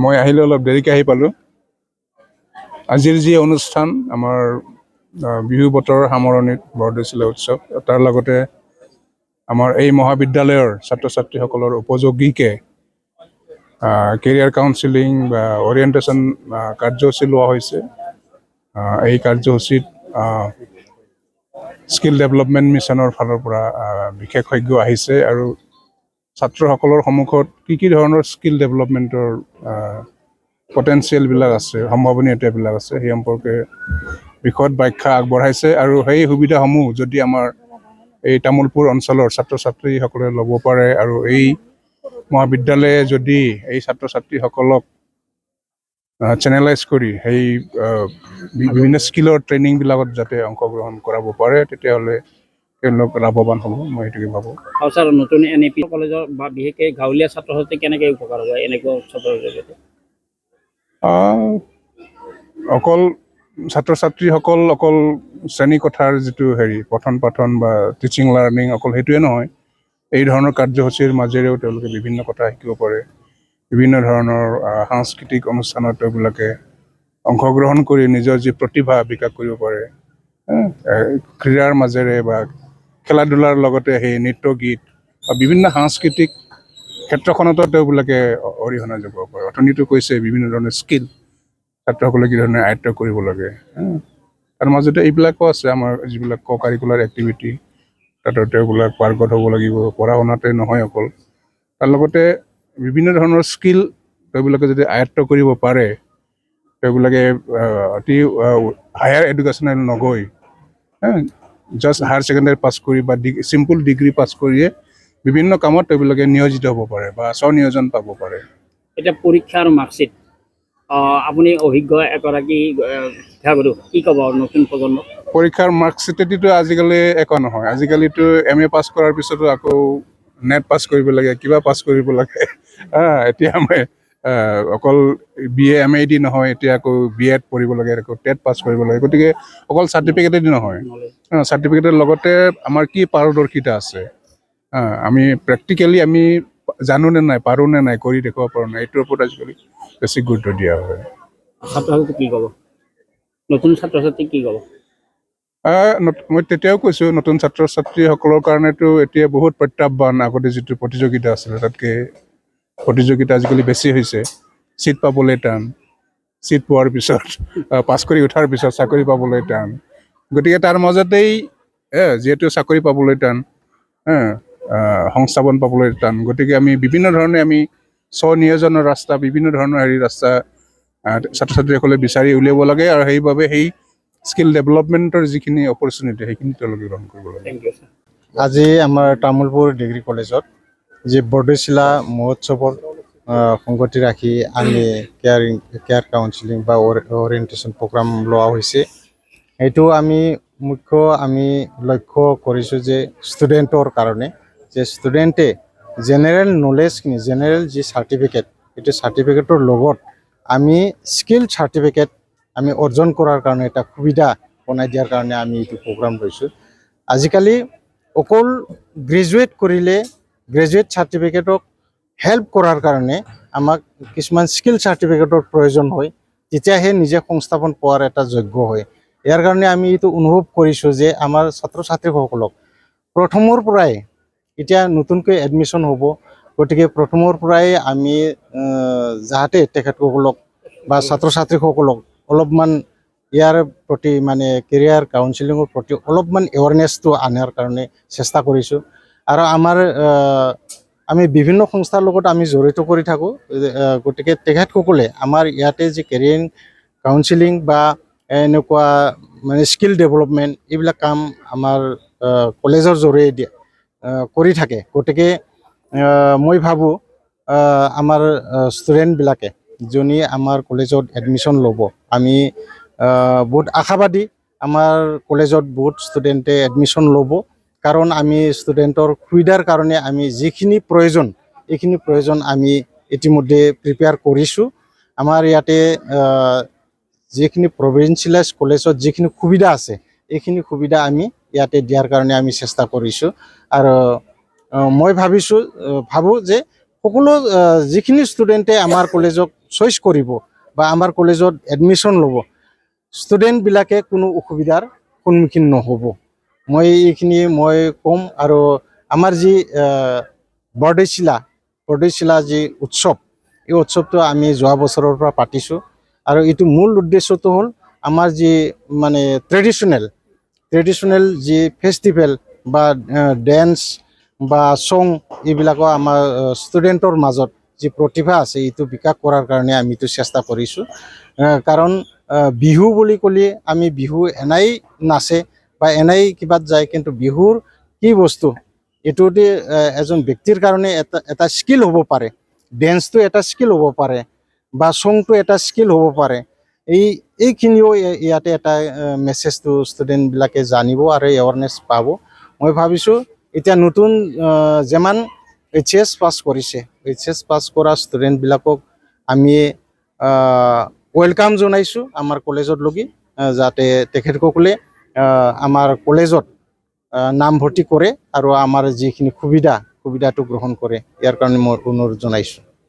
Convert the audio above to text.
মই আহিলোঁ অলপ দেৰিকৈ আহি পালোঁ। আজিৰ যি অনুষ্ঠান আমাৰ বিহু বতৰৰ সামৰণিত বৰদৈচিলা উৎসৱ, তাৰ লগতে আমাৰ এই মহাবিদ্যালয়ৰ ছাত্ৰ ছাত্ৰীসকলৰ উপযোগীকে কেৰিয়াৰ কাউন্সিলিং বা অৰিয়েণ্টেশ্যন কাৰ্যসূচী লোৱা হৈছে। এই কাৰ্যসূচীত স্কিল ডেভেলপমেণ্ট মিছনৰ ফালৰ পৰা বিশেষজ্ঞ আহিছে আৰু ছাত্ৰসকলৰ সন্মুখত কি ধৰণৰ স্কিল ডেভেলপমেণ্টৰ পটেঞ্চিয়েলবিলাক আছে, সম্ভাৱনীয়তাবিলাক আছে, সেই সম্পৰ্কে বিশদ ব্যাখ্যা আগবঢ়াইছে। আৰু সেই সুবিধাসমূহ যদি আমাৰ এই তামোলপুৰ অঞ্চলৰ ছাত্ৰ ছাত্ৰীসকলে ল'ব পাৰে আৰু এই মহাবিদ্যালয়ে যদি এই ছাত্ৰ ছাত্ৰীসকলক চেনেলাইজ কৰি সেই বিভিন্ন স্কিলৰ ট্ৰেইনিংবিলাকত যাতে অংশগ্ৰহণ কৰাব পাৰে, তেতিয়াহ'লে তেওঁলোক লাভৱান হ'ব, মই সেইটোকে ভাবোঁ। আৰু ছাৰ, নতুন NAP কলেজৰ বা বিশেষকৈ গাঁৱলীয়া ছাত্ৰ ছাত্ৰী কেনেকৈ উপকাৰ হ'ব এনেকুৱা উৎসৱৰ জৰিয়তে? অকল ছাত্ৰ ছাত্ৰীসকল অকল শ্ৰেণীকোঠাৰ যিটো পঠন পাঠন বা টিচিং লাৰ্ণিং অকল সেইটোৱে নহয়, এই ধৰণৰ কাৰ্যসূচীৰ মাজেৰেও তেওঁলোকে বিভিন্ন কথা শিকিব পাৰে। বিভিন্ন ধৰণৰ সাংস্কৃতিক অনুষ্ঠানত তেওঁলোকে অংশগ্ৰহণ কৰি নিজৰ যি প্ৰতিভা বিকাশ কৰিব পাৰে। ক্ৰীড়াৰ মাজেৰে বা খেলা ধূলাৰ লগতে সেই নৃত্য গীত বা বিভিন্ন সাংস্কৃতিক ক্ষেত্ৰখনতো তেওঁলোকে অৰিহণা যোগাব পাৰে। অৰ্থনীতিটো কৈছে বিভিন্ন ধৰণৰ স্কিল ছাত্ৰসকলে কি ধৰণে আয়ত্ব কৰিব লাগে। তাৰ মাজতে এইবিলাকো আছে আমাৰ যিবিলাক কাৰিকুলাৰ এক্টিভিটি, তাতো তেওঁবিলাক পাৰ্গত হ'ব লাগিব। পঢ়া শুনাতে নহয় অকল, তাৰ লগতে বিভিন্ন ধৰণৰ স্কিল তেওঁবিলাকে যদি আয়ত্ব কৰিব পাৰে, তেওঁবিলাকে অতি হায়াৰ এডুকেশ্যনেল নগৈ জাষ্ট হায়াৰ ছেকেণ্ডেৰী পাছ কৰি বা চিম্পল ডিগ্ৰী পাছ কৰিয়ে বিভিন্ন কামত তেওঁবিলাকে নিয়োজিত হ'ব পাৰে বা স্বনিয়োজন পাব পাৰে। এতিয়া পৰীক্ষা আৰু মাৰ্কশ্বিট, আপুনি অভিজ্ঞ এগৰাকী শিক্ষাগুৰু, কি ক'ব নতুন প্ৰজন্ম? পৰীক্ষাৰ মাৰ্কশ্বিটেদিতো আজিকালি একো নহয়। আজিকালিতো MA পাছ কৰাৰ পিছতো আকৌ নেট পাছ কৰিব লাগে, কিবা পাছ কৰিব লাগে। এতিয়া মই অকল BA MA দি নহয়, এতিয়া আকৌ B.Ed পঢ়িব লাগে, আকৌ টেট পাছ কৰিব লাগে। গতিকে অকল চাৰ্টিফিকেটেদি নহয়, চাৰ্টিফিকেটৰ লগতে আমাৰ কি পাৰদৰ্শিতা আছে, আমি প্ৰেক্টিকেলি আমি জানো নে নাই, পাৰোঁ নে নাই, কৰি দেখুৱাব পাৰোঁ নাই, এইটোৰ ওপৰত আজিকালি বেছি গুৰুত্ব দিয়া হয়। ছাত্ৰ ছাত্ৰী কি ক'ব? নতুন ছাত্ৰ ছাত্ৰী কি ক'ব? মই তেতিয়াও কৈছোঁ, নতুন ছাত্ৰ ছাত্ৰীসকলৰ কাৰণেতো এতিয়া বহুত প্ৰত্যাহ্বান। আগতে যিটো প্ৰতিযোগিতা আছিলে, তাতকৈ প্ৰতিযোগিতা আজিকালি বেছি হৈছে। ছিট পাবলৈ টান, ছিট পোৱাৰ পিছত পাছ কৰি উঠাৰ পিছত চাকৰি পাবলৈ টান। গতিকে তাৰ মাজতেই যিহেতু চাকৰি পাবলৈ টান, সংস্থাপন পাবলৈ টান, গতিকে আমি বিভিন্ন ধৰণে আমি স্বনিয়োজনৰ ৰাস্তা, বিভিন্ন ধৰণৰ ৰাস্তা ছাত্ৰ ছাত্ৰীসকলে বিচাৰি উলিয়াব লাগে। আৰু সেইবাবে সেই স্কিল ডেভেলপমেণ্টৰ যিখিনি অপৰচুনিটি, সেইখিনি তেওঁলোকে গ্ৰহণ কৰিব লাগে। আজি আমাৰ তামোলপুৰ ডিগ্ৰী কলেজত যি বৰদৈচিলা মহোৎসৱৰ সংগতি ৰাখি আমি কেয়াৰ কাউন্সিলিং বা অৰিয়েণ্টেশ্যন প্ৰগ্ৰাম লোৱা হৈছে। সেইটো আমি লক্ষ্য কৰিছোঁ যে ষ্টুডেণ্টৰ কাৰণে, যে ষ্টুডেণ্টে জেনেৰেল নলেজখিনি, জেনেৰেল যি চাৰ্টিফিকেট, সেইটো চাৰ্টিফিকেটৰ লগত আমি স্কিল চাৰ্টিফিকেট আমি অৰ্জন কৰাৰ কাৰণে এটা সুবিধা বনাই দিয়াৰ কাৰণে আমি এইটো প্ৰগ্ৰাম লৈছোঁ। আজিকালি অকল গ্ৰেজুৱেট কৰিলে গ্ৰেজুৱেট চাৰ্টিফিকেটক হেল্প কৰাৰ কাৰণে আমাক কিছুমান স্কিল চাৰ্টিফিকেটৰ প্ৰয়োজন হয়, তেতিয়াহে নিজে সংস্থাপন পোৱাৰ এটা যোগ্য হয়। ইয়াৰ কাৰণে আমি এইটো অনুভৱ কৰিছোঁ যে আমাৰ ছাত্ৰ ছাত্ৰীসকলক প্ৰথমৰ পৰাই, এতিয়া নতুনকৈ এডমিশ্যন হ'ব, গতিকে প্ৰথমৰ পৰাই আমি যাতে তেখেতসকলক বা ছাত্ৰ ছাত্ৰীসকলক অলপমান ইয়াৰ প্ৰতি মানে কেৰিয়াৰ কাউন্সিলিঙৰ প্ৰতি অলপমান এৱাৰনেছটো আনাৰ কাৰণে চেষ্টা কৰিছোঁ। আৰু আমি বিভিন্ন সংস্থাৰ লগত আমি জড়িত কৰি থাকোঁ। গতিকে তেখেতসকলে আমাৰ ইয়াতে যি কেৰিয়াৰ কাউন্সিলিং বা এনেকুৱা মানে স্কিল ডেভেলপমেণ্ট, এইবিলাক কাম আমাৰ কলেজৰ জৰিয়তে কৰি থাকে। গতিকে মই ভাবোঁ আমাৰ ষ্টুডেণ্টবিলাকে যোনে আমাৰ কলেজত এডমিশ্যন ল'ব, আমি বহুত আশাবাদী আমাৰ কলেজত বহুত ষ্টুডেণ্টে এডমিশ্যন ল'ব। কাৰণ আমি ষ্টুডেণ্টৰ সুবিধাৰ কাৰণে আমি যিখিনি প্ৰয়োজন, এইখিনি প্ৰয়োজন আমি ইতিমধ্যে প্ৰিপেয়াৰ কৰিছোঁ। আমাৰ ইয়াতে যিখিনি প্ৰভিঞ্চিয়েলাইজ কলেজত যিখিনি সুবিধা আছে, এইখিনি সুবিধা আমি ইয়াতে দিয়াৰ কাৰণে আমি চেষ্টা কৰিছোঁ। আৰু মই ভাবোঁ যে সকলো যিখিনি ষ্টুডেণ্টে আমাৰ কলেজক চইচ কৰিব বা আমাৰ কলেজত এডমিশ্যন ল'ব, ষ্টুডেণ্টবিলাকে কোনো অসুবিধাৰ সন্মুখীন নহ'ব। মই এইখিনি মই ক'ম। আৰু আমাৰ যি বৰদৈচিলা যি উৎসৱ, এই উৎসৱটো আমি যোৱা বছৰৰ পৰা পাতিছোঁ। আৰু এইটো মূল উদ্দেশ্যটো হ'ল আমাৰ যি মানে ট্ৰেডিশ্যনেল যি ফেষ্টিভেল বা ডেন্স বা ছং, এইবিলাকো আমাৰ ষ্টুডেণ্টৰ মাজত যি প্ৰতিভা আছে এইটো বিকাশ কৰাৰ কাৰণে আমি এইটো চেষ্টা কৰিছোঁ। কাৰণ বিহু বুলি ক'লে আমি বিহু এনেই নাচে বা এনেই কিবাত যায়, কিন্তু বিহুৰ কি বস্তু এইটোতে এজন ব্যক্তিৰ কাৰণে এটা স্কিল হ'ব পাৰে, ডেন্সটো এটা স্কিল হ'ব পাৰে বা ছংটো এটা স্কিল হ'ব পাৰে। এইখিনিও ইয়াতে এটা মেছেজটো ষ্টুডেণ্টবিলাকে জানিব আৰু এৱাৰনেছ পাব। মই ভাবিছোঁ এতিয়া নতুন যিমান HS পাছ কৰিছে, HS পাছ কৰা ষ্টুডেণ্টবিলাকক আমি ৱেলকাম জনাইছোঁ আমাৰ কলেজত লগি, যাতে তেখেতসকলে আমাৰ কলেজত নামভৰ্তি কৰে আৰু আমাৰ যিখিনি সুবিধাটো গ্ৰহণ কৰে, ইয়াৰ কাৰণে মই অনুৰোধ জনাইছোঁ।